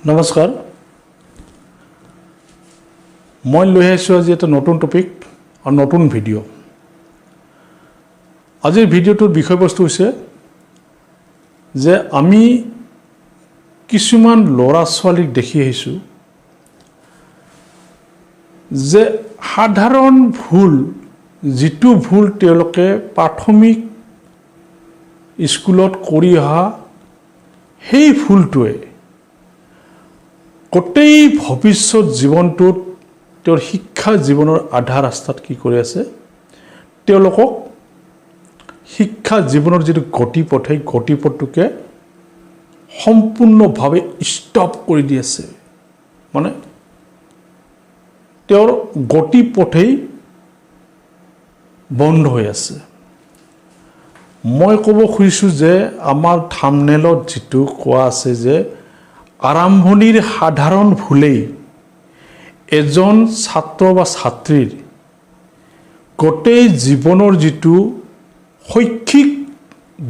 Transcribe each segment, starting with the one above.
নমস্কাৰ মই লৈ আহিছোঁ আজি এটা নতুন টপিক আৰু নতুন ভিডিঅ' আজিৰ ভিডিঅ'টোৰ বিষয়বস্তু হৈছে যে আমি কিছুমান ল'ৰা ছোৱালীক দেখি আহিছোঁ যে সাধাৰণ ভুল যিটো ভুল তেওঁলোকে প্ৰাথমিক স্কুলত কৰি অহা সেই ভুলটোৱে গোটেই ভৱিষ্যত জীৱনটোত তেওঁৰ শিক্ষা জীৱনৰ আধা ৰাস্তাত কি কৰি আছে তেওঁলোকক শিক্ষা জীৱনৰ যিটো গতিপথ সেই গতিপথটোকে সম্পূৰ্ণভাৱে ষ্টপ কৰি দি আছে মানে তেওঁৰ গতিপথেই বন্ধ হৈ আছে মই ক'ব খুজিছোঁ যে আমাৰ থাম্বনেইলত যিটো কোৱা আছে যে আৰম্ভণিৰ সাধাৰণ ভুলেই এজন ছাত্ৰ বা ছাত্ৰীৰ গোটেই জীৱনৰ যিটো শৈক্ষিক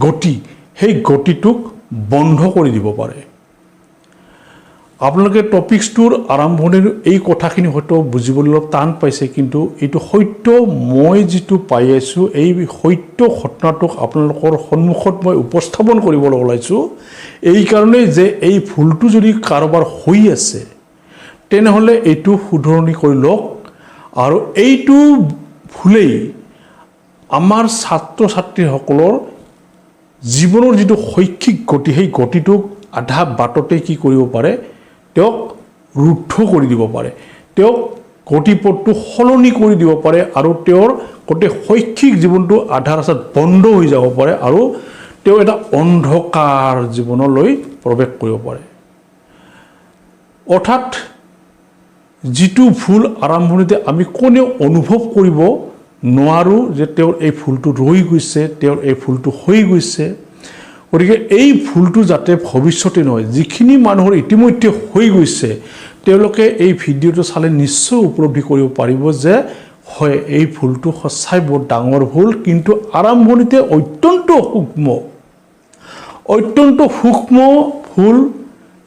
গতি সেই গতিটোক বন্ধ কৰি দিব পাৰে আপোনালোকে টপিকছটোৰ আৰম্ভণিৰ এই কথাখিনি হয়তো বুজিবলৈ অলপ টান পাইছে কিন্তু এইটো সত্য মই যিটো পাই আছোঁ এই সত্য ঘটনাটোক আপোনালোকৰ সন্মুখত মই উপস্থাপন কৰিবলৈ ওলাইছোঁ এই কাৰণে যে এই ভুলটো যদি কাৰোবাৰ হৈ আছে তেনেহ'লে এইটো শুধৰণি কৰি লওক আৰু এইটো ভুলেই আমাৰ ছাত্ৰ ছাত্ৰীসকলৰ জীৱনৰ যিটো শৈক্ষিক গতি সেই গতিটোক আধা বাটতে কি কৰিব পাৰে তেওঁক ৰুদ্ধ কৰি দিব পাৰে তেওঁক গতিপথটো সলনি কৰি দিব পাৰে আৰু তেওঁৰ গোটেই শৈক্ষিক জীৱনটো আধা ৰাস্তাত বন্ধ হৈ যাব পাৰে আৰু তেওঁ এটা অন্ধকাৰ জীৱনলৈ প্ৰৱেশ কৰিব পাৰে অৰ্থাৎ যিটো ভুল আৰম্ভণিতে আমি কোনেও অনুভৱ কৰিব নোৱাৰোঁ যে তেওঁৰ এই ভুলটো ৰৈ গৈছে তেওঁৰ এই ভুলটো হৈ গৈছে গতিকে এই ভুলটো যাতে ভৱিষ্যতে নহয় যিখিনি মানুহৰ ইতিমধ্যে হৈ গৈছে তেওঁলোকে এই ভিডিঅ'টো চালে নিশ্চয় উপলব্ধি কৰিব পাৰিব যে হয় এই ভুলটো সঁচাই বৰ ডাঙৰ ভুল কিন্তু আৰম্ভণিতে অত্যন্ত সূক্ষ্ম ভুল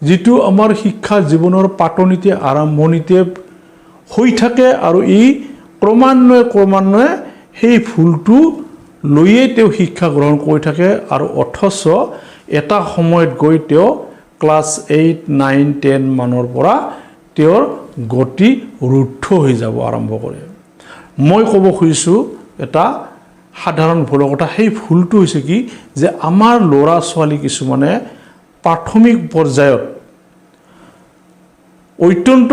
যিটো আমাৰ শিক্ষা জীৱনৰ পাতনিতে আৰম্ভণিতে হৈ থাকে আৰু ই ক্ৰমান্বয়ে সেই ভুলটো লৈয়ে তেওঁ শিক্ষা গ্ৰহণ কৰি থাকে আৰু অথচ এটা সময়ত গৈ তেওঁ ক্লাছ 8, 9, 10 মানৰ পৰা তেওঁৰ গতি ৰুদ্ধ হৈ যাব আৰম্ভ কৰে মই ক'ব খুজিছোঁ এটা সাধাৰণ ভুলৰ কথা সেই ভুলটো হৈছে কি যে আমাৰ ল'ৰা ছোৱালী কিছুমানে প্ৰাথমিক পৰ্যায়ত অত্যন্ত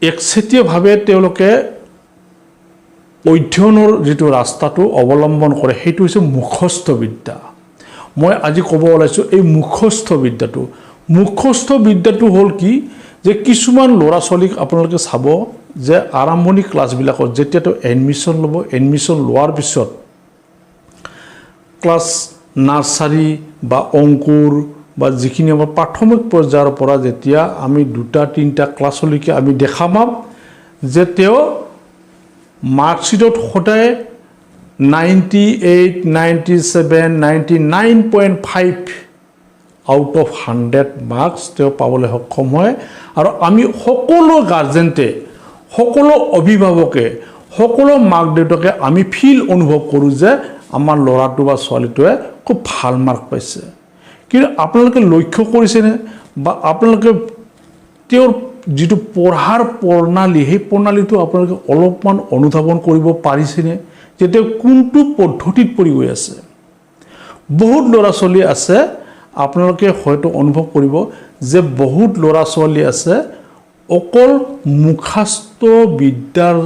একচেটিয়াভাৱে তেওঁলোকে অধ্যয়নৰ যিটো ৰাস্তাটো অৱলম্বন কৰে সেইটো হৈছে মুখস্থ বিদ্যা মই আজি ক'ব ওলাইছোঁ এই মুখস্থ বিদ্যাটো হ'ল কি যে কিছুমান ল'ৰা ছোৱালীক আপোনালোকে চাব যে আৰম্ভণি ক্লাছবিলাকত যেতিয়া তেওঁ এডমিশ্যন ল'ব এডমিশ্যন লোৱাৰ পিছত ক্লাছ নাৰ্চাৰী বা অংকুৰ বা যিখিনি আমাৰ প্ৰাথমিক পৰ্যায়ৰ পৰা যেতিয়া আমি 2-3টা ক্লাছলৈকে আমি দেখা পাম যে তেওঁ মাৰ্কশ্বিটত সদায় 98, 97, 99.5 আউট অফ 100 মাৰ্কছ তেওঁ পাবলৈ সক্ষম হয় আৰু আমি সকলো গাৰ্জেণ্টে সকলো অভিভাৱকে সকলো মাক দেউতাকে আমি অনুভৱ কৰোঁ যে আমাৰ ল'ৰাটো বা ছোৱালীটোৱে খুব ভাল মাৰ্ক পাইছে কিন্তু আপোনালোকে লক্ষ্য কৰিছেনে বা আপোনালোকে তেওঁৰ যিটো পঢ়াৰ প্ৰণালী সেই প্ৰণালীটো আপোনালোকে অলপমান অনুধাৱন কৰিব পাৰিছেনে যে তেওঁ কোনটো পদ্ধতিত পঢ়ি গৈ আছে বহুত ল'ৰা ছোৱালী আছে আপোনালোকে হয়তো অনুভৱ কৰিব যে বহুত ল'ৰা ছোৱালী আছে অকল মুখস্থ বিদ্যাৰ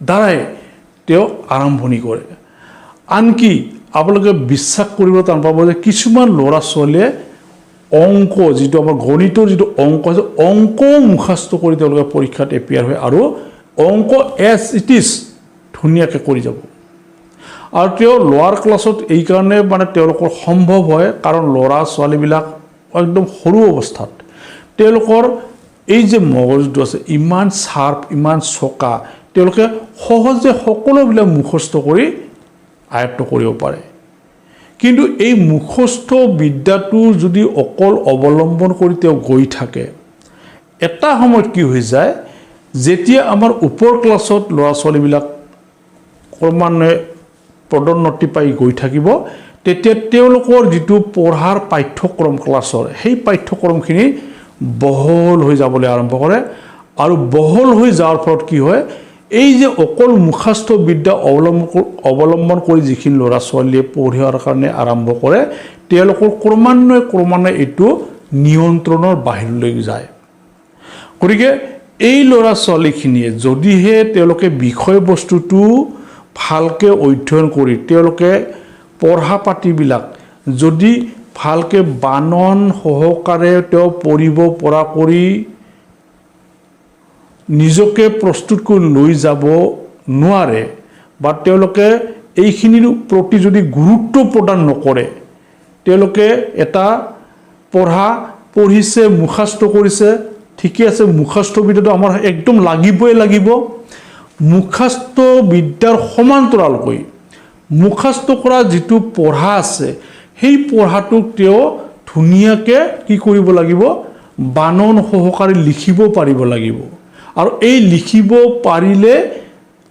দ্বাৰাই তেওঁ আৰম্ভণি কৰে আনকি আপোনালোকে বিশ্বাস কৰিব টান পাব যে কিছুমান ল'ৰা ছোৱালীয়ে অংক যিটো আমাৰ গণিতৰ যিটো অংক আছে অংক মুখস্থ কৰি তেওঁলোকে পৰীক্ষাত এপিয়াৰ হয় আৰু অংক এজ ইট ইজ ধুনীয়াকৈ কৰি যাব আৰু তেওঁ লোৱাৰ ক্লাছত এই কাৰণে মানে তেওঁলোকৰ সম্ভৱ হয় কাৰণ ল'ৰা ছোৱালীবিলাক একদম সৰু অৱস্থাত তেওঁলোকৰ এই যে মগজুটো আছে ইমান শাৰ্প ইমান চোকা তেওঁলোকে সহজে সকলোবিলাক মুখস্থ কৰি আয়ত্ত কৰিব পাৰে কিন্তু এই মুখস্থ বিদ্যাটো যদি অকল অৱলম্বন কৰি তেওঁ গৈ থাকে, এটা সময়ত কি হৈ যায়, যেতিয়া আমাৰ ওপৰ ক্লাছত ল'ৰা ছোৱালীবিলাক ক্ৰমান্বয়ে পদোন্নতি পাই গৈ থাকিব, তেতিয়া তেওঁলোকৰ যিটো পঢ়াৰ পাঠ্যক্ৰম ক্লাছৰ, সেই পাঠ্যক্ৰমখিনি বহল হৈ যাবলৈ আৰম্ভ কৰে। আৰু বহল হৈ যোৱাৰ ফলত কি হয়, এই যে অকল মুখস্থ বিদ্যা অৱলম্বন কৰি যিখিনি ল'ৰা ছোৱালীয়ে পঢ়াৰ কাৰণে আৰম্ভ কৰে, তেওঁলোকৰ ক্ৰমান্বয়ে এইটো নিয়ন্ত্ৰণৰ বাহিৰলৈ যায়। গতিকে এই ল'ৰা ছোৱালীখিনিয়ে যদিহে তেওঁলোকে বিষয়বস্তুটো ভালকৈ অধ্যয়ন কৰি তেওঁলোকে পঢ়া পাতিবিলাক যদি ভালকৈ বানন সহকাৰে তেওঁ পঢ়িব পৰা কৰি নিজকে প্ৰস্তুত কৰি লৈ যাব নোৱাৰে, বা তেওঁলোকে এইখিনিৰ প্ৰতি যদি গুৰুত্ব প্ৰদান নকৰে, তেওঁলোকে এটা পঢ়িছে, মুখস্থ কৰিছে, ঠিকে আছে, মুখস্থ বিদ্যাটো আমাৰ একদম লাগিব। মুখস্থ বিদ্যাৰ সমান্তৰালকৈ মুখস্থ কৰা যিটো পঢ়া আছে, সেই পঢ়াটোক তেওঁ ধুনীয়াকৈ কি কৰিব লাগিব, বানন সহকাৰে লিখিব পাৰিব লাগিব। আৰু এই লিখিব পাৰিলে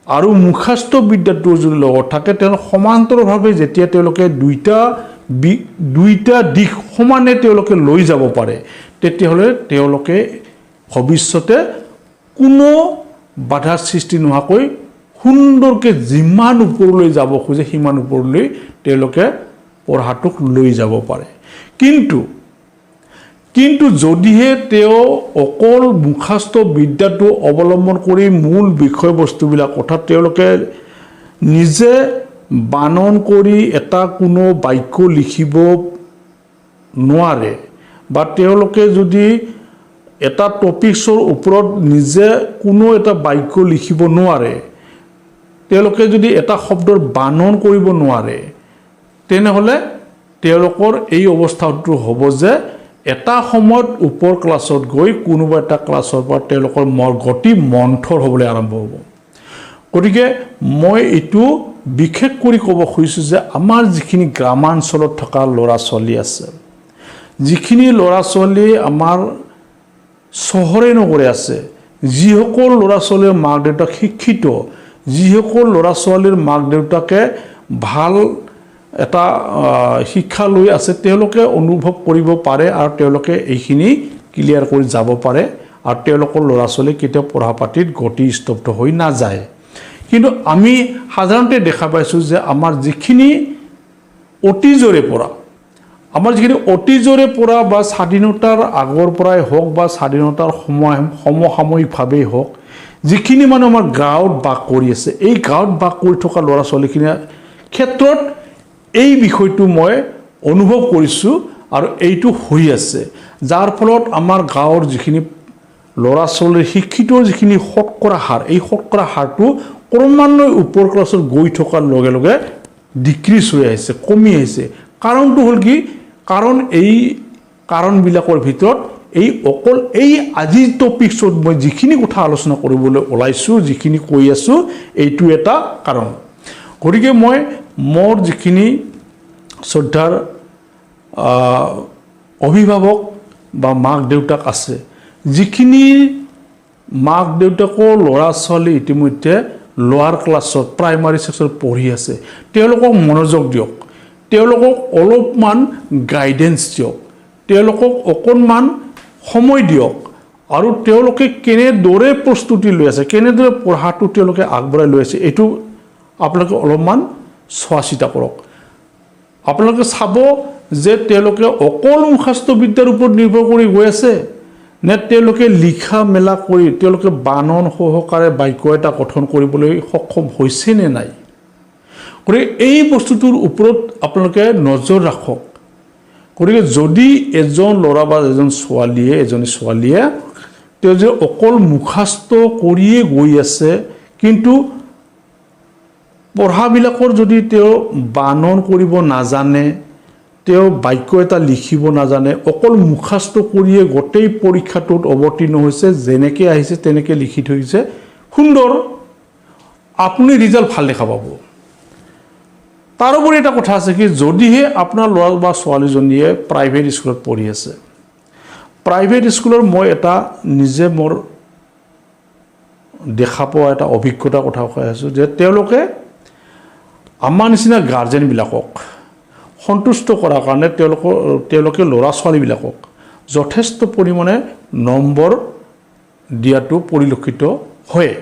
আৰু মুখস্থ বিদ্যাটোৰ যদি লগত থাকে, তেওঁ সমান্তৰালভাৱে যেতিয়া তেওঁলোকে দুইটা দিশ সমানে তেওঁলোকে লৈ যাব পাৰে, তেতিয়াহ'লে তেওঁলোকে ভৱিষ্যতে কোনো বাধাৰ সৃষ্টি নোহোৱাকৈ সুন্দৰকৈ যিমান ওপৰলৈ যাব খোজে সিমান ওপৰলৈ তেওঁলোকে পঢ়াটোক লৈ যাব পাৰে। কিন্তু যদিহে তেওঁ অকল মুখস্থ বিদ্যাটো অৱলম্বন কৰি মূল বিষয়বস্তুবিলাক, অৰ্থাৎ তেওঁলোকে নিজে বানন কৰি এটা কোনো বাক্য লিখিব নোৱাৰে, বা তেওঁলোকে যদি এটা টপিকছৰ ওপৰত নিজে কোনো এটা বাক্য লিখিব নোৱাৰে, তেওঁলোকে যদি এটা শব্দৰ বানন কৰিব নোৱাৰে, তেনেহ'লে তেওঁলোকৰ এই অৱস্থাটো হ'ব যে এটা সময়ত ওপৰ ক্লাছত গৈ কোনোবা এটা ক্লাছৰ পৰা তেওঁলোকৰ গতি মন্থৰ হ'বলৈ আৰম্ভ হ'ব। গতিকে মই এইটো বিশেষ কৰি ক'ব খুজিছোঁ যে আমাৰ যিখিনি গ্ৰামাঞ্চলত থকা ল'ৰা ছোৱালী আছে, যিখিনি ল'ৰা ছোৱালী আমাৰ চহৰে নগৰে আছে, যিসকল ল'ৰা ছোৱালীৰ মাক দেউতাক শিক্ষিত, যিসকল ল'ৰা ছোৱালীৰ মাক দেউতাকে ভাল এটা শিক্ষা লৈ আছে, তেওঁলোকে অনুভৱ কৰিব পাৰে আৰু তেওঁলোকে এইখিনি ক্লিয়াৰ কৰি যাব পাৰে, আৰু তেওঁলোকৰ ল'ৰা ছোৱালী কেতিয়াও পঢ়া পাতিত গতি স্তব্ধ হৈ নাযায়। কিন্তু আমি সাধাৰণতে দেখা পাইছোঁ যে আমাৰ যিখিনি অতীজৰে পৰা বা স্বাধীনতাৰ আগৰ পৰাই হওক বা স্বাধীনতাৰ সমসাময়িকভাৱেই হওক, যিখিনি মানুহ আমাৰ গাঁৱত বাস কৰি আছে, এই গাঁৱত বাস কৰি থকা ল'ৰা ছোৱালীখিনিৰ ক্ষেত্ৰত এই বিষয়টো মই অনুভৱ কৰিছোঁ আৰু এইটো হৈ আছে, যাৰ ফলত আমাৰ গাঁৱৰ যিখিনি ল'ৰা ছোৱালীৰ শিক্ষিতৰ যিখিনি শতকৰা হাৰ, এই শতকৰা হাৰটো ক্ৰমান্বয়ে ওপৰ ক্লাছত গৈ থকাৰ লগে লগে ডিক্ৰিজ হৈ আহিছে, কমি আহিছে। কাৰণটো হ'ল কি? কাৰণ এই কাৰণবিলাকৰ ভিতৰত অকল আজিৰ টপিকছত মই যিখিনি কথা আলোচনা কৰিবলৈ ওলাইছোঁ, যিখিনি কৈ আছোঁ, এইটো এটা কাৰণ। গতিকে মই মোৰ যিখিনি শ্ৰদ্ধাৰ অভিভাৱক বা মাক দেউতাক আছে, যিখিনি মাক দেউতাকৰ ল'ৰা ছোৱালী ইতিমধ্যে লোৱাৰ ক্লাছত প্ৰাইমাৰী ছেকশ্যনত পঢ়ি আছে, তেওঁলোকক মনোযোগ দিয়ক, তেওঁলোকক অলপমান গাইডেন্স দিয়ক, তেওঁলোকক অকণমান সময় দিয়ক, আৰু তেওঁলোকে কেনেদৰে প্ৰস্তুতি লৈ আছে, কেনেদৰে পঢ়াটো তেওঁলোকে আগবঢ়াই লৈ আছে, এইটো আপোনালোকে অলপমান চোৱা চিতা কৰক। আপোনালোকে চাব যে তেওঁলোকে অকল মুখস্থ বিদ্যাৰ ওপৰত নিৰ্ভৰ কৰি গৈ আছে, নে তেওঁলোকে লিখা মেলা কৰি তেওঁলোকে বানন সহকাৰে বাক্য এটা গঠন কৰিবলৈ সক্ষম হৈছে নে নাই। গতিকে এই বস্তুটোৰ ওপৰত আপোনালোকে নজৰ ৰাখক। গতিকে যদি এজন ল'ৰা বা এজনী ছোৱালীয়ে তেওঁ যে অকল মুখস্থ কৰিয়ে গৈ আছে, কিন্তু পঢ়াবিলাকৰ যদি তেওঁ বানন কৰিব নাজানে, তেওঁ বাক্য এটা লিখিব নাজানে, অকল মুখস্থ কৰিয়ে গোটেই পৰীক্ষাটোত অৱতীৰ্ণ হৈছে, যেনেকৈ আহিছে তেনেকৈ লিখি থৈছে, সুন্দৰ, আপুনি ৰিজাল্ট ভাল দেখা পাব। তাৰোপৰি এটা কথা আছে কি যদিহে আপোনাৰ ল'ৰা বা ছোৱালীজনীয়ে প্ৰাইভেট স্কুলত পঢ়ি আছে, প্ৰাইভেট স্কুলৰ মই এটা নিজে মোৰ দেখা পোৱা এটা অভিজ্ঞতাৰ কথা কৈ আছোঁ যে আমাৰ নিচিনা গাৰ্জেনবিলাকক সন্তুষ্ট কৰাৰ কাৰণে তেওঁলোকে ল'ৰা ছোৱালীবিলাকক যথেষ্ট পৰিমাণে নম্বৰ দিয়াটো পৰিলক্ষিত হয়,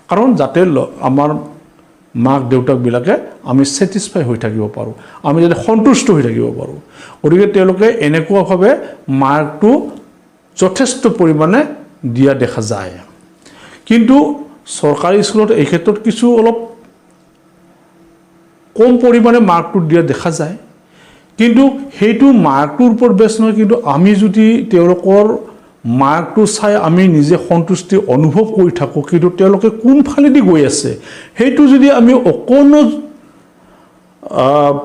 কাৰণ যাতে আমাৰ মাক দেউতাকবিলাকে আমি ছেটিছফাই হৈ থাকিব পাৰোঁ, আমি যাতে সন্তুষ্ট হৈ থাকিব পাৰোঁ। গতিকে তেওঁলোকে এনেকুৱাভাৱে মাৰ্কটো যথেষ্ট পৰিমাণে দিয়া দেখা যায়। কিন্তু চৰকাৰী স্কুলত এই ক্ষেত্ৰত কিছু অলপ কম পৰিমাণে মাৰ্কটো দিয়া দেখা যায়। কিন্তু সেইটো মাৰ্কটোৰ ওপৰত বেছ নহয়, কিন্তু আমি যদি তেওঁলোকৰ মাৰ্কটো চাই আমি নিজে সন্তুষ্টি অনুভৱ কৰি থাকোঁ, কিন্তু তেওঁলোকে কোনফালেদি গৈ আছে সেইটো যদি আমি অকণো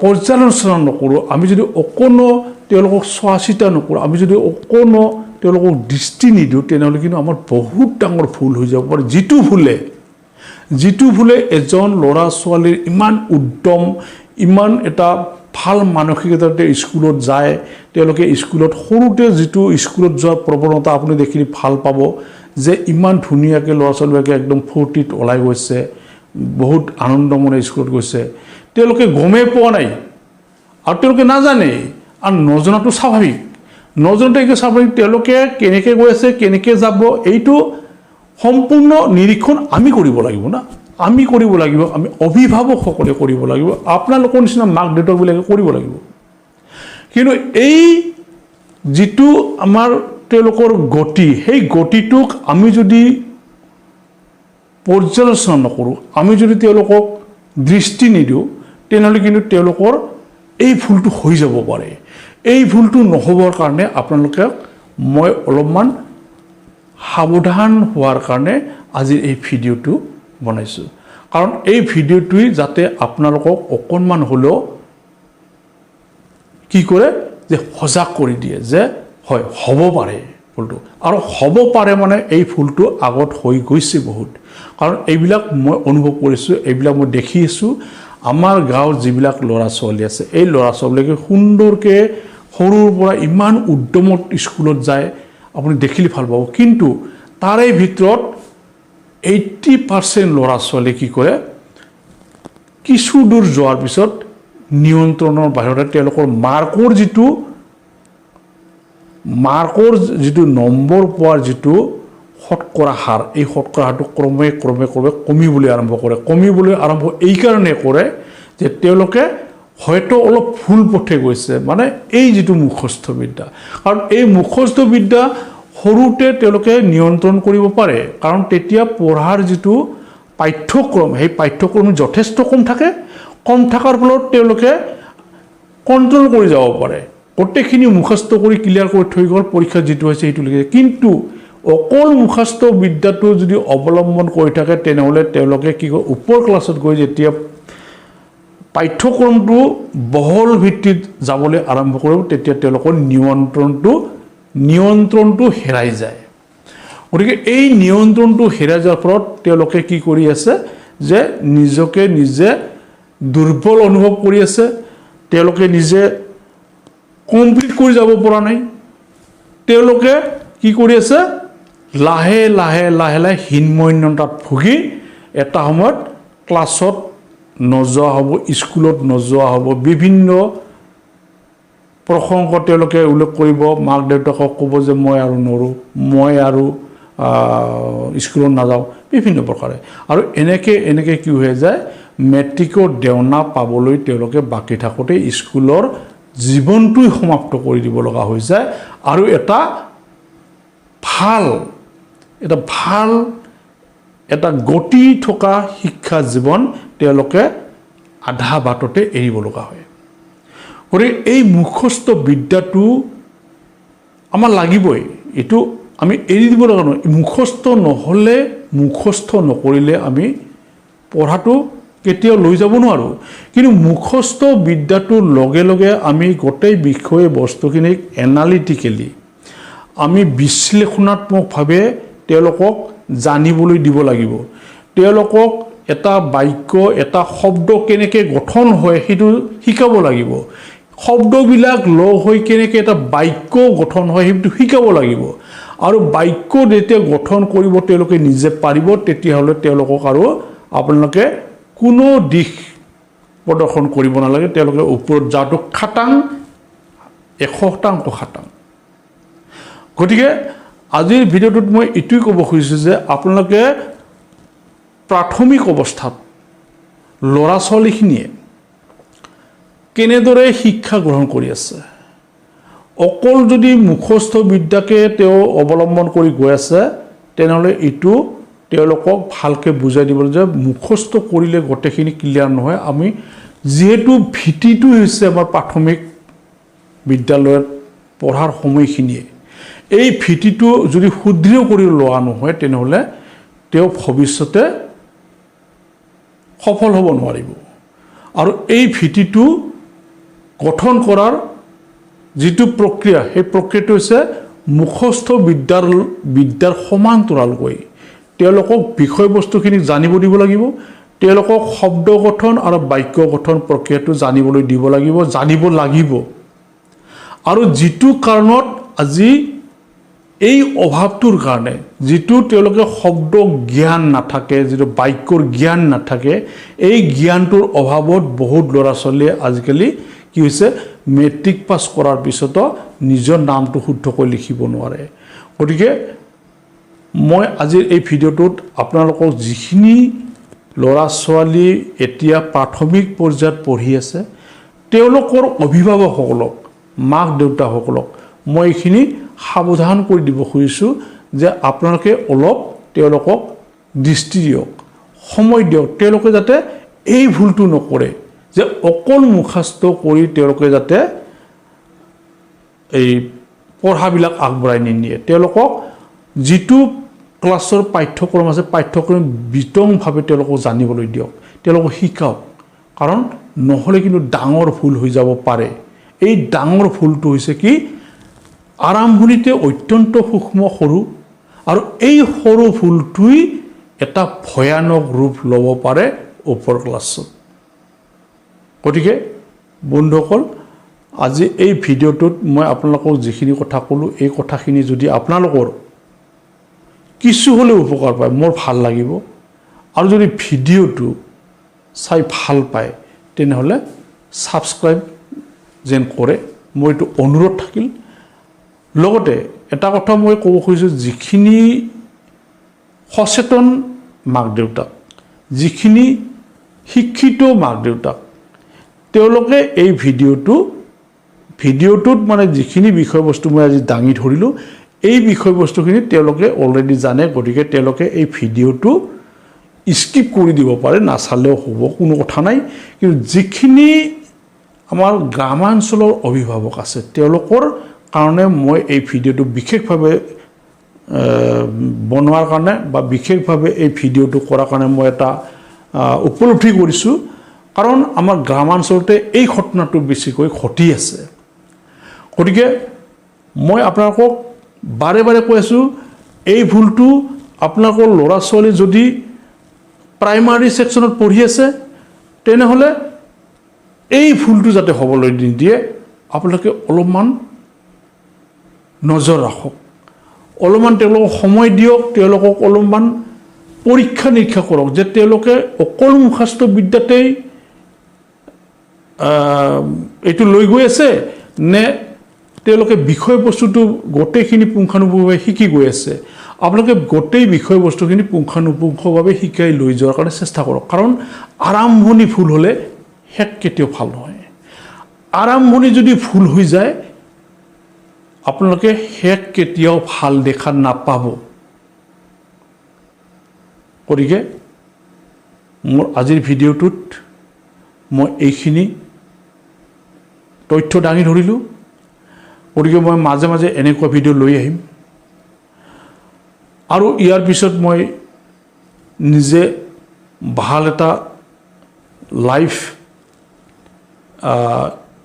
পৰ্যালোচনা নকৰোঁ, আমি যদি অকণো তেওঁলোকক চোৱা চিতা নকৰোঁ, আমি যদি অকণো তেওঁলোকক দৃষ্টি নিদিওঁ, তেনেহ'লে কিন্তু আমাৰ বহুত ডাঙৰ ভুল হৈ যাব পাৰে। যিটো ভুলে এজন ল'ৰা ছোৱালীৰ ইমান উদ্যম, ইমান এটা ভাল মানসিকতাতে স্কুলত যায়, তেওঁলোকে স্কুলত সৰুতে যিটো স্কুলত যোৱাৰ প্ৰৱণতা আপুনি দেখি ভাল পাব যে ইমান ধুনীয়াকৈ ল'ৰা ছোৱালীবিলাকে একদম ফূৰ্তিত ওলাই গৈছে, বহুত আনন্দমনে স্কুলত গৈছে, তেওঁলোকে গমেই পোৱা নাই আৰু তেওঁলোকে নাজানে, আৰু নজনাটো স্বাভাৱিক, নজনাটো স্বাভাৱিক। তেওঁলোকে কেনেকৈ গৈ আছে, কেনেকৈ যাব, এইটো সম্পূৰ্ণ নিৰীক্ষণ আমি কৰিব লাগিব না, আমি কৰিব লাগিব, আমি অভিভাৱকসকলে কৰিব লাগিব, আপোনালোকৰ নিচিনা মাক দেউতাকবিলাকে কৰিব লাগিব। কিন্তু এই যিটো আমাৰ তেওঁলোকৰ গতি, সেই গতিটোক আমি যদি পৰ্যালোচনা নকৰোঁ, আমি যদি তেওঁলোকক দৃষ্টি নিদিওঁ, তেনেহ'লে কিন্তু তেওঁলোকৰ এই ভুলটো হৈ যাব পাৰে। এই ভুলটো নহ'বৰ কাৰণে আপোনালোকক মই অলপমান সাৱধান হোৱাৰ কাৰণে আজিৰ এই ভিডিঅ'টো বনাইছোঁ, কাৰণ এই ভিডিঅ'টোৱে যাতে আপোনালোকক অকণমান হ'লেও কি কৰে যে সজাগ কৰি দিয়ে যে হয় হ'ব পাৰে ভুলটো, আৰু হ'ব পাৰে মানে এই ভুলটো আগত হৈ গৈছে বহুত, কাৰণ এইবিলাক মই অনুভৱ কৰিছোঁ, এইবিলাক মই দেখি আছোঁ। আমাৰ গাঁৱৰ যিবিলাক ল'ৰা ছোৱালী আছে, এই ল'ৰা ছোৱালীবিলাকে সুন্দৰকৈ সৰুৰ পৰা ইমান উদ্যমত স্কুলত যায়, আপুনি দেখিলে ভাল পাব। কিন্তু তাৰে ভিতৰত 80% ল'ৰা ছোৱালী কি কৰে, কিছু দূৰ যোৱাৰ পিছত নিয়ন্ত্ৰণৰ বাহিৰতে তেওঁলোকৰ মাৰ্কৰ যিটো নম্বৰ পোৱাৰ যিটো শতকৰা হাৰ, এই শতকৰা হাৰটো ক্ৰমে কমিবলৈ আৰম্ভ এইকাৰণে কৰে যে তেওঁলোকে হয়তো অলপ ভুল পথে গৈছে, মানে এই যিটো মুখস্থ বিদ্যা, কাৰণ এই মুখস্থ বিদ্যা সৰুতে তেওঁলোকে নিয়ন্ত্ৰণ কৰিব পাৰে, কাৰণ তেতিয়া পঢ়াৰ যিটো পাঠ্যক্ৰম, সেই পাঠ্যক্ৰম যথেষ্ট কম থকাৰ ফলত তেওঁলোকে কণ্ট্ৰল কৰি যাব পাৰে, গোটেইখিনি মুখস্থ কৰি ক্লিয়াৰ কৰি থৈ গ'ল, পৰীক্ষাত যিটো হৈছে সেইটো লিখে। কিন্তু অকল মুখস্থ বিদ্যাটো যদি অৱলম্বন কৰি থাকে, তেনেহ'লে তেওঁলোকে কি কয়, ওপৰ ক্লাছত গৈ যেতিয়া পাঠ্যক্ৰমটো বহল ভিত্তিত যাবলৈ আৰম্ভ কৰিব, তেতিয়া তেওঁলোকৰ নিয়ন্ত্ৰণটো হেৰাই যায়। গতিকে এই নিয়ন্ত্ৰণটো হেৰাই যোৱাৰ ফলত তেওঁলোকে কি কৰি আছে যে নিজকে নিজে দুৰ্বল অনুভৱ কৰি আছে, তেওঁলোকে নিজে কমপ্লিট কৰি যাব পৰা নাই, তেওঁলোকে কি কৰি আছে লাহে লাহে হীনমন্যতাত ভুগি এটা সময়ত ক্লাছত নোযোৱা হ'ব, স্কুলত নোযোৱা হ'ব, বিভিন্ন প্ৰসংগ তেওঁলোকে উল্লেখ কৰিব, মাক দেউতাকক ক'ব যে মই আৰু নৰোঁ, মই আৰু স্কুলত নাযাওঁ, বিভিন্ন প্ৰকাৰে। আৰু এনেকৈ কি হৈ যায়, মেট্ৰিকৰ দেওনা পাবলৈ তেওঁলোকে বাকী থাকোঁতে স্কুলৰ জীৱনটোই সমাপ্ত কৰি দিব লগা হৈ যায়, আৰু এটা ভাল গতি থকা শিক্ষা জীৱন তেওঁলোকে আধা বাটতে এৰিব লগা হয়। গতিকে এই মুখস্থ বিদ্যাটো আমাৰ লাগিবই, এইটো আমি এৰি দিব লগা নহয়। মুখস্থ নকৰিলে আমি পঢ়াটো কেতিয়াও লৈ যাব নোৱাৰোঁ, কিন্তু মুখস্থ বিদ্যাটোৰ লগে লগে আমি গোটেই বিষয় বস্তুখিনিক এনালিটিকেলি আমি বিশ্লেষণাত্মকভাৱে তেওঁলোকক জানিবলৈ দিব লাগিব, তেওঁলোকক এটা বাক্য এটা শব্দ কেনেকৈ গঠন হয় সেইটো শিকাব লাগিব শব্দবিলাক লগ হৈ কেনেকৈ এটা বাক্য গঠন হয় সেইটো শিকাব লাগিব আৰু বাক্য যেতিয়া গঠন কৰিব তেওঁলোকে নিজে পাৰিব তেতিয়াহ'লে তেওঁলোকক আৰু আপোনালোকে কোনো দিশ প্ৰদৰ্শন কৰিব নালাগে তেওঁলোকে ওপৰত যাটো খাটাং 100% খাটাং গতিকে আজিৰ ভিডিঅ'টোত মই এটুই ক'ব খুজিছোঁ যে আপোনালোকে প্ৰাথমিক অৱস্থাত ল'ৰা ছোৱালীখিনিয়ে কেনেদৰে শিক্ষা গ্ৰহণ কৰি আছে অকল যদি মুখস্থ বিদ্যাকে তেওঁ অৱলম্বন কৰি গৈ আছে তেনেহ'লে এইটো তেওঁলোকক ভালকৈ বুজাই দিব যে মুখস্থ কৰিলে গোটেইখিনি ক্লিয়াৰ নহয় আমি যেহেতু ভিত্তিটো হৈছে আমাৰ প্ৰাথমিক বিদ্যালয়ত পঢ়াৰ সময়খিনিয়ে এই ভিত্তিটো যদি সুদৃঢ় কৰি লোৱা নহয় তেনেহ'লে তেওঁ ভৱিষ্যতে সফল হ'ব নোৱাৰিব আৰু এই ভিত্তিটো গঠন কৰাৰ যিটো প্ৰক্ৰিয়া সেই প্ৰক্ৰিয়াটো হৈছে মুখস্থ বিদ্যাৰ সমান্তৰালকৈ তেওঁলোকক বিষয়বস্তুখিনি জানিব দিব লাগিব তেওঁলোকক শব্দ গঠন আৰু বাক্য গঠন প্ৰক্ৰিয়াটো জানিবলৈ দিব লাগিব জানিব লাগিব আৰু যিটো কাৰণত আজি এই অভাৱটোৰ কাৰণে যিটো তেওঁলোকে শব্দ জ্ঞান নাথাকে যিটো বাক্যৰ জ্ঞান নাথাকে এই জ্ঞানটোৰ অভাৱত বহুত ল'ৰা ছোৱালীয়ে আজিকালি কি হৈছে মেট্ৰিক পাছ কৰাৰ পিছতো নিজৰ নামটো শুদ্ধকৈ লিখিব নোৱাৰে গতিকে মই আজিৰ এই ভিডিঅ'টোত আপোনালোকক যিখিনি ল'ৰা ছোৱালী এতিয়া প্ৰাথমিক পৰ্যায়ত পঢ়ি আছে তেওঁলোকৰ অভিভাৱকসকলক মাক দেউতাকসকলক মই এইখিনি সাৱধান কৰি দিব খুজিছোঁ যে আপোনালোকে অলপ তেওঁলোকক দৃষ্টি দিয়ক সময় দিয়ক তেওঁলোকে যাতে এই ভুলটো নকৰে যে অকল মুখস্থ কৰি তেওঁলোকে যাতে এই পঢ়াবিলাক আগবঢ়াই নিনিয়ে তেওঁলোকক যিটো ক্লাছৰ পাঠ্যক্ৰম আছে পাঠ্যক্ৰম বিতংভাৱে তেওঁলোকক জানিবলৈ দিয়ক তেওঁলোকক শিকাওক কাৰণ নহ'লে কিন্তু ডাঙৰ ভুল হৈ যাব পাৰে এই ডাঙৰ ভুলটো হৈছে কি আৰম্ভণিতে অত্যন্ত সূক্ষ্ম সৰু আৰু এই সৰু ভুলটোই এটা ভয়ানক ৰূপ ল'ব পাৰে ওপৰ ক্লাছত গতিকে বন্ধুসকল আজি এই ভিডিঅ'টোত মই আপোনালোকক যিখিনি কথা ক'লোঁ এই কথাখিনি যদি আপোনালোকৰ কিছু হ'লেও উপকাৰ পায় মোৰ ভাল লাগিব আৰু যদি ভিডিঅ'টো চাই ভাল পায় তেনেহ'লে ছাবস্ক্ৰাইব যেন কৰে মোৰ এইটো অনুৰোধ থাকিল লগতে এটা কথা মই ক'ব খুজিছোঁ যিখিনি সচেতন মাক দেউতাক যিখিনি শিক্ষিত মাক দেউতাক তেওঁলোকে এই ভিডিঅ'টোত মানে যিখিনি বিষয়বস্তু মই আজি দাঙি ধৰিলোঁ এই বিষয়বস্তুখিনি তেওঁলোকে অলৰেডি জানে গতিকে তেওঁলোকে এই ভিডিঅ'টো স্কিপ কৰি দিব পাৰে নাচালেও হ'ব কোনো কথা নাই কিন্তু যিখিনি আমাৰ গ্ৰামাঞ্চলৰ অভিভাৱক আছে তেওঁলোকৰ কাৰণে মই এই ভিডিঅ'টো বিশেষভাৱে বনোৱাৰ কাৰণে বা বিশেষভাৱে এই ভিডিঅ'টো কৰাৰ কাৰণে মই এটা উপলব্ধি কৰিছোঁ কাৰণ আমাৰ গ্ৰামাঞ্চলতে এই ঘটনাটো বেছিকৈ ঘটি আছে গতিকে মই আপোনালোকক বাৰে বাৰে কৈ আছোঁ এই ভুলটো আপোনালোকৰ ল'ৰা ছোৱালী যদি প্ৰাইমাৰী ছেকশ্যনত পঢ়ি আছে তেনেহ'লে এই ভুলটো যাতে হ'বলৈ নিদিয়ে আপোনালোকে অলপমান নজৰ ৰাখক অলপমান তেওঁলোকক সময় দিয়ক তেওঁলোকক অলপমান পৰীক্ষা নিৰীক্ষা কৰক যে তেওঁলোকে অকল মুখস্থ বিদ্যাতেই এইটো লৈ গৈ আছে নে তেওঁলোকে বিষয়বস্তুটো গোটেইখিনি পুংখানুপুংখভাৱে শিকি গৈ আছে আপোনালোকে গোটেই বিষয়বস্তুখিনি পুংখানুপুংখভাৱে শিকাই লৈ যোৱাৰ কাৰণে চেষ্টা কৰক কাৰণ আৰম্ভণি ভুল হ'লে শেষ কেতিয়াও ভাল নহয় আৰম্ভণি যদি ভুল হৈ যায় আপোনালোকে শেষ কেতিয়াও ভাল দেখা নাপাব গতিকে মোৰ আজিৰ ভিডিঅ'টোত মই এইখিনি তথ্য দাঙি ধৰিলোঁ গতিকে মই মাজে মাজে এনেকুৱা ভিডিঅ' লৈ আহিম আৰু ইয়াৰ পিছত মই নিজে ভাল এটা লাইভ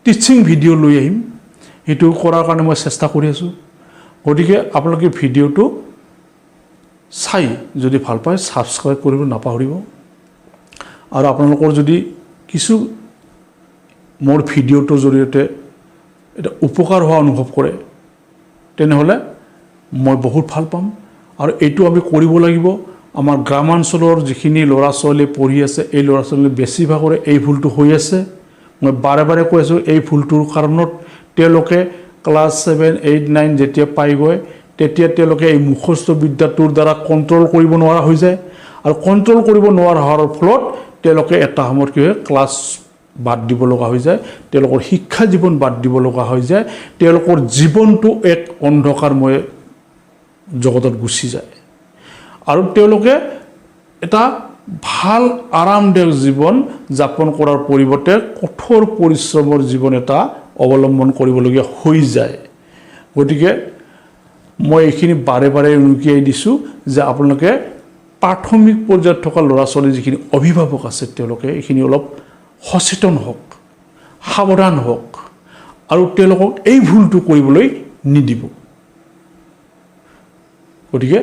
টিচিং ভিডিঅ' লৈ আহিম সেইটো কৰাৰ কাৰণে মই চেষ্টা কৰি আছোঁ গতিকে আপোনালোকে ভিডিঅ'টো চাই যদি ভাল পায় ছাবস্ক্ৰাইব কৰিব নাপাহৰিব আৰু আপোনালোকৰ যদি কিছু মোৰ ভিডিঅ'টোৰ জৰিয়তে এটা উপকাৰ হোৱা অনুভৱ কৰে তেনেহ'লে মই বহুত ভাল পাম আৰু এইটো আমি কৰিব লাগিব আমাৰ গ্ৰামাঞ্চলৰ যিখিনি ল'ৰা ছোৱালী পঢ়ি আছে এই ল'ৰা ছোৱালী বেছিভাগৰে এই ভুলটো হৈ আছে মই বাৰে বাৰে কৈ আছোঁ এই ভুলটোৰ কাৰণত তেওঁলোকে ক্লাছ 7 8 9 যেতিয়া পাই গৈ তেতিয়া তেওঁলোকে এই মুখস্থ বিদ্যাটোৰ দ্বাৰা কণ্ট্ৰল কৰিব নোৱাৰা হৈ যায় আৰু কণ্ট্ৰল কৰিব নোৱাৰা হোৱাৰ ফলত তেওঁলোকে এটা সময়ত কি হয় ক্লাছ বাদ দিব লগা হৈ যায় তেওঁলোকৰ শিক্ষা জীৱন বাদ দিব লগা হৈ যায় তেওঁলোকৰ জীৱনটো এক অন্ধকাৰময় জগতত গুচি যায় আৰু তেওঁলোকে এটা ভাল আৰামদায়ক জীৱন যাপন কৰাৰ পৰিৱৰ্তে কঠোৰ পৰিশ্ৰমৰ জীৱন এটা অৱলম্বন কৰিবলগীয়া হৈ যায় গতিকে মই এইখিনি বাৰে বাৰে উনুকিয়াই দিছোঁ যে আপোনালোকে প্ৰাথমিক পৰ্যায়ত থকা ল'ৰা ছোৱালী যিখিনি অভিভাৱক আছে তেওঁলোকে এইখিনি অলপ সচেতন হওক সাৱধান হওক আৰু তেওঁলোকক এই ভুলটো কৰিবলৈ নিদিব গতিকে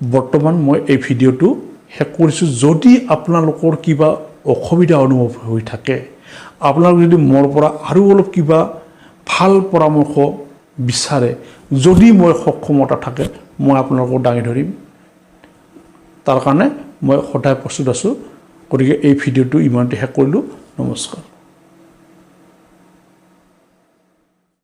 বৰ্তমান মই এই ভিডিঅ'টো শেষ কৰিছোঁ যদি আপোনালোকৰ কিবা অসুবিধা অনুভৱ হৈ থাকে আপোনালোকে যদি মোৰ পৰা আৰু অলপ কিবা ভাল পৰামৰ্শ বিচাৰে যদি মই সক্ষমতা থাকে মই আপোনালোকক দাঙি ধৰিম তাৰ কাৰণে মই সদায় প্ৰস্তুত আছোঁ গতিকে এই ভিডিঅ'টো ইমানতে শেষ কৰিলোঁ নমস্কাৰ